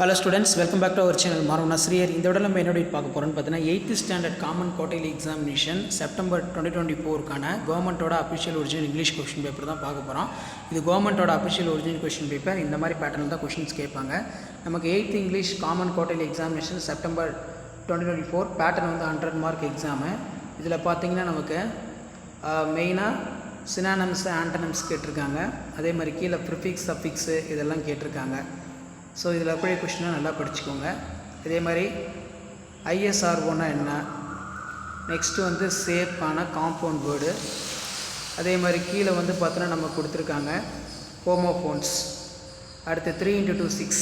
Hello students, welcome back to our channel. Marwan Nasriyer. இந்த விட நம்ம என்ன பார்க்க போறோம்னு பார்த்தீங்கன்னா 8th standard common quarterly examination September 2024க்கான கவர்மெண்ட்டோட official original English question paper தான் பார்க்க போகிறோம். இது கவர்மெண்ட்டோட அஃபிஷியல் ஒரிஜினல் கொஸ்டின் பேப்பர். இந்த மாதிரி பேட்டர்னில் தான் கொஸ்டின்ஸ் கேட்பாங்க. நமக்கு 8th English common quarterly examination September 2024 pattern வந்து 100 மார்க் எக்ஸாமு. இதில் பார்த்தீங்கன்னா நமக்கு மெயினாக சினானம்ஸ் ஆண்டனம்ஸ் கேட்டிருக்காங்க. அதே மாதிரி கீழே ப்ரிஃபிக்ஸ் சஃபிக்ஸு இதெல்லாம் கேட்டிருக்காங்க. ஸோ இதில் அப்படியே கொஸ்டினாக நல்லா படிச்சுக்கோங்க. இதே மாதிரி ஐஎஸ்ஆர்ஓனா என்ன, நெக்ஸ்ட்டு வந்து சேப்பான காம்பவுண்ட் வேர்டு, அதே மாதிரி கீழே வந்து பார்த்தோன்னா நம்ம கொடுத்துருக்காங்க ஹோமோஃபோன்ஸ். அடுத்து 3 × 6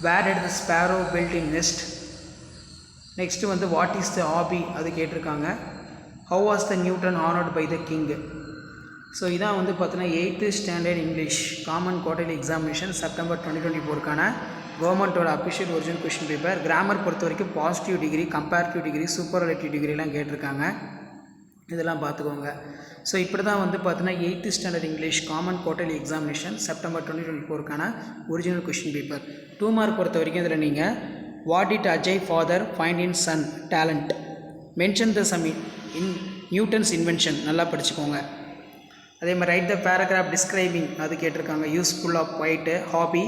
where did the sparrow build in nest. Next வந்து வாட் இஸ் த ஹாபி அது கேட்டிருக்காங்க. How was the Newton honoured by the king. So இதான் வந்து பார்த்தீங்கன்னா 8th standard English common quarterly examination September 2024க்கான கவர்மெண்ட்டோட official original question paper. Grammar பொறுத்த வரைக்கும் positive degree, comparative degree, superlative டிகிரிலாம் கேட்டிருக்காங்க. இதெல்லாம் பார்த்துக்கோங்க. ஸோ இப்படி தான் வந்து பார்த்தீங்கன்னா 8th standard English common quarterly examination September 2024க்கான ஒரிஜினல் கொஸ்டின் பேப்பர். 2 மார்க் பொறுத்த வரைக்கும் இதில் நீங்கள் what did Ajay father find in son talent, mention the sum in Newton's invention நல்லா படிச்சுக்கோங்க. அதே மாதிரி ரைட் த பேராகிராஃப் டிஸ்கிரைபிங் அது கேட்டிருக்காங்க. Useful of white hobby.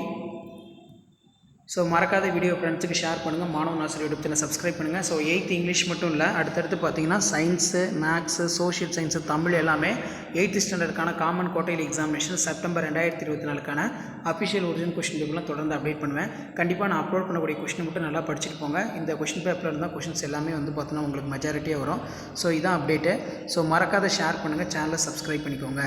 So மறக்காத வீடியோ ஃப்ரெண்ட்ஸுக்கு ஷேர் பண்ணுங்கள். மாணவன் ஆசிரியர் யூடியூப் சேனல் சப்ஸ்கிரைப் பண்ணுங்கள். ஸோ 8th இங்கிலீஷ் மட்டும் இல்லை, அடுத்தடுத்து பார்த்தீங்கன்னா science, maths, social science, Tamil எல்லாமே 8th ஸ்டாண்டர்டுக்கான காமன் குவார்ட்டர்லி எக்ஸாமினேஷன் செப்டம்பர் 2024க்கான அஃபிஷியல் ஒரிஜினல் கொஸ்டின் பேப்பர்லாம் தொடர்ந்து அப்டேட் பண்ணுவேன். கண்டிப்பாக நான் அப்லோட் பண்ணக்கூடிய கொஸ்டின் மட்டும் நல்லா படிச்சுட்டு போங்க. இந்த கொஸ்டின் பேப்பரில் இருந்தால் கொஸ்டின்ஸ் எல்லாமே வந்து பார்த்தோன்னா உங்களுக்கு மெஜாரிட்டியாக வரும். ஸோ இதான் அப்டேட்டு. ஸோ மறக்காத ஷேர் பண்ணுங்கள், சேனலை சப்ஸ்கிரைப் பண்ணிக்கோங்க.